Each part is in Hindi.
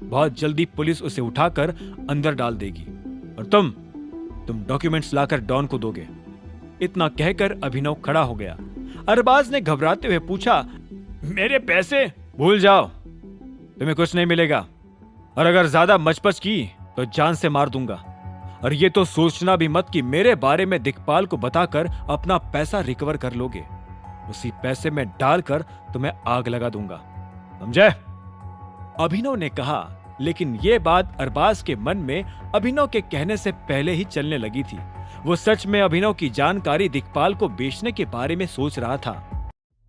बहुत जल्दी पुलिस उसे उठाकर अंदर डाल देगी और तुम डॉक्यूमेंट्स लाकर डॉन को दोगे। इतना कहकर अभिनव खड़ा हो गया। अरबाज ने घबराते हुए पूछा, मेरे पैसे? भूल जाओ, तुम्हें कुछ नहीं मिलेगा, और अगर ज्यादा मचपच की तो जान से मार दूंगा। और ये तो सोचना भी मत कि मेरे बारे में दिक्पाल को बताकर अपना पैसा रिकवर कर लोगे। उसी पैसे में डालकर तुम्हें आग लगा दूंगा, समझे? अभिनव ने कहा, लेकिन ये बात अरबाज के मन में अभिनव के कहने से पहले ही चलने लगी थी। वो सच में अभिनव की जानकारी दिक्पाल को बेचने के बारे में सोच रहा था।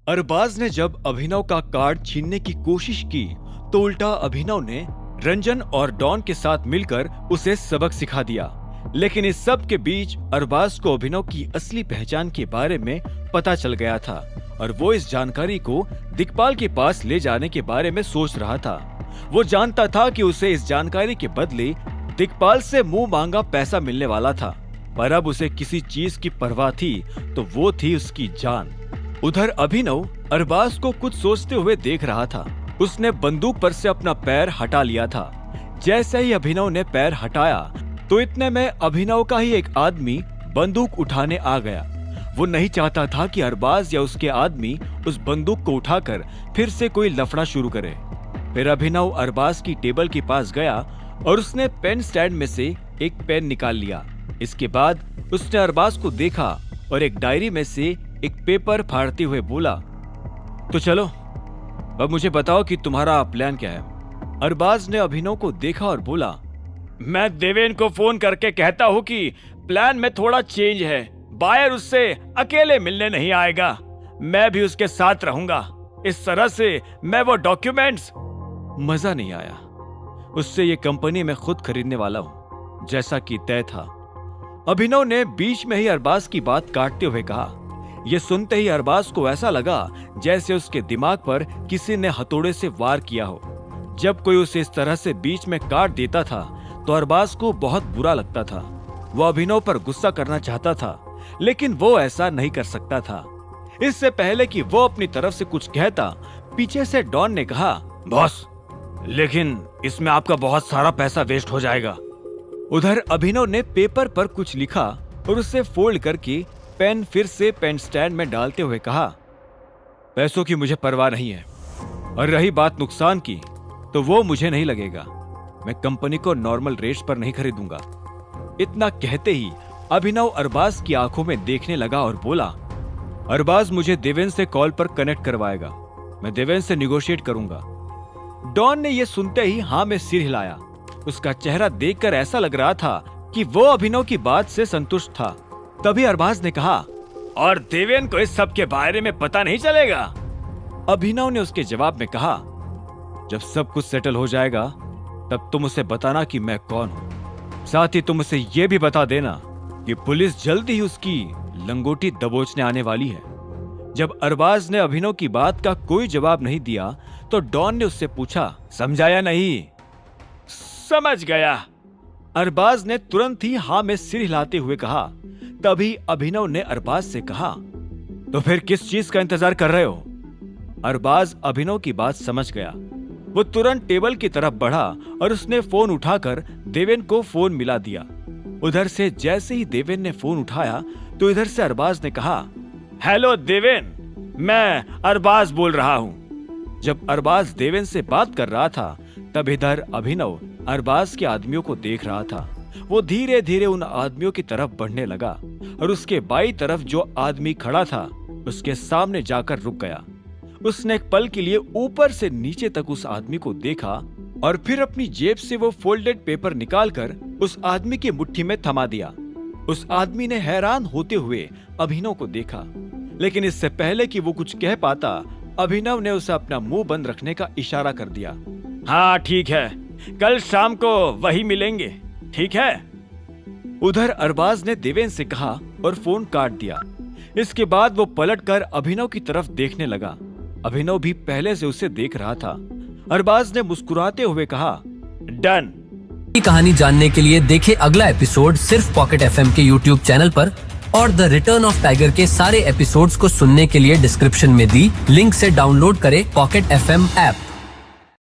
अरबाज ने जब अभिनव का कार्ड छीनने की कोशिश की तो उल्टा अभिनव ने रंजन और डॉन के साथ मिलकर उसे सबक सिखा दिया। लेकिन इस सब के बीच अरबाज को अभिनव की असली पहचान के बारे में पता चल गया था और वो इस जानकारी को दिक्पाल के पास ले जाने के बारे में सोच रहा था। वो जानता था कि उसे इस जानकारी के बदले दिक्पाल से मुंह मांगा पैसा मिलने वाला था, पर अब उसे किसी चीज की परवाह थी तो वो थी उसकी जान। उधर अभिनव अरबाज को कुछ सोचते हुए देख रहा था। उसने बंदूक पर से अपना पैर हटा लिया था। जैसे ही अभिनव ने पैर हटाया तो इतने में अभिनव का ही एक आदमी बंदूक उठाने आ गया। वो नहीं चाहता था कि अरबाज या उसके आदमी उस बंदूक को उठाकर फिर से कोई लफड़ा शुरू करे। फिर अभिनव अरबाज की टेबल के पास गया और उसने पेन स्टैंड में से एक पेन निकाल लिया। इसके बाद उसने अरबाज को देखा और एक डायरी में से एक पेपर फाड़ते हुए बोला, तो चलो अब मुझे बताओ कि तुम्हारा प्लान क्या है। अरबाज ने अभिनव को देखा और बोला, मैं देवेन को फोन करके कहता हूँ कि प्लान में थोड़ा चेंज है। बायर उससे अकेले मिलने नहीं आएगा, मैं भी उसके साथ रहूंगा। इस तरह से मैं वो डॉक्यूमेंट्स। मजा नहीं आया। उससे ये कंपनी में खुद खरीदने वाला हूं, जैसा कि तय था। अभिनव ने बीच में ही अरबाज की बात काटते हुए कहा। यह सुनते ही अरबाज को ऐसा लगा जैसे उसके दिमाग पर किसी ने हथौड़े से वार किया हो। जब कोई उसे इस तरह से बीच में काट देता था तो अरबाज को बहुत बुरा लगता था। वो अभिनव पर गुस्सा करना चाहता था, लेकिन वो ऐसा नहीं कर सकता था। इससे पहले कि वो अपनी तरफ से कुछ कहता, पीछे से डॉन ने कहा, बॉस, लेकिन इसमें आपका बहुत सारा पैसा वेस्ट हो जाएगा। उधर अभिनव ने पेपर पर कुछ लिखा और उसे फोल्ड करके पेन फिर से पेन स्टैंड में डालते हुए कहा, पैसों की मुझे परवाह नहीं है, और रही बात नुकसान की तो वो मुझे नहीं लगेगा। मैं कंपनी को नॉर्मल रेट्स पर नहीं खरीदूंगा। इतना कहते ही अभिनव अरबाज की आंखों में देखने लगा और बोला, अरबाज मुझे देवेन से कॉल पर कनेक्ट करवाएगा, मैं देवेन से निगोशिएट करूंगा। डॉन ने यह सुनते ही हाँ में सिर हिलाया। उसका चेहरा देखकर ऐसा लग रहा था कि वो अभिनव की बात से संतुष्ट था। तभी अरबाज ने कहा, और देवेन को इस सब के बारे में पता नहीं चलेगा? अभिनव ने उसके जवाब में कहा, जब सब कुछ सेटल हो जाएगा तब तुम उसे बताना कि मैं कौन हूं। साथ ही तुम उसे यह भी बता देना कि पुलिस जल्दी ही उसकी लंगोटी दबोचने आने वाली है। जब अरबाज ने अभिनव की बात का कोई जवाब नहीं दिया तो डॉन ने उससे पूछा, समझाया नहीं? समझ गया। अरबाज ने तुरंत ही हाँ में सिर हिलाते हुए कहा। तभी अभिनव ने अरबाज से कहा, तो फिर किस चीज का इंतजार कर रहे हो? अरबाज अभिनव की बात समझ गया। वो तुरंत टेबल की तरफ बढ़ा और उसने फोन उठाकर देवेन को फोन मिला दिया। उधर से जैसे ही देवेन ने फोन उठाया तो इधर से अरबाज ने कहा, हेलो देवेन, मैं अरबाज बोल रहा हूँ। जब अरबाज देवेन से बात कर रहा था तब इधर अभिनव अरबाज के आदमियों को देख रहा था। वो धीरे धीरे उन आदमियों की तरफ बढ़ने लगा और उसके बाईं तरफ जो आदमी खड़ा था उसके सामने जाकर रुक गया। उसने एक पल के लिए ऊपर से नीचे तक उस आदमी को देखा और फिर अपनी जेब से वो फोल्डेड पेपर निकालकर उस आदमी की मुट्ठी में थमा दिया। उस आदमी ने हैरान होते हुए अभिनव को देखा, लेकिन इससे पहले कि वो कुछ कह पाता अभिनव ने उसे अपना मुंह बंद रखने का इशारा कर दिया। हाँ ठीक है, कल शाम को वही मिलेंगे, ठीक है? उधर अरबाज ने देवेन से कहा और फोन काट दिया। इसके बाद वो पलटकर अभिनव की तरफ देखने लगा। अभिनव भी पहले से उसे देख रहा था। अरबाज ने मुस्कुराते हुए कहा, डन। कहानी जानने के लिए देखें अगला एपिसोड सिर्फ पॉकेट एफएम के यूट्यूब चैनल पर, और द रिटर्न ऑफ टाइगर के सारे एपिसोड्स को सुनने के लिए डिस्क्रिप्शन में दी लिंक से डाउनलोड करें पॉकेट एफएम ऐप।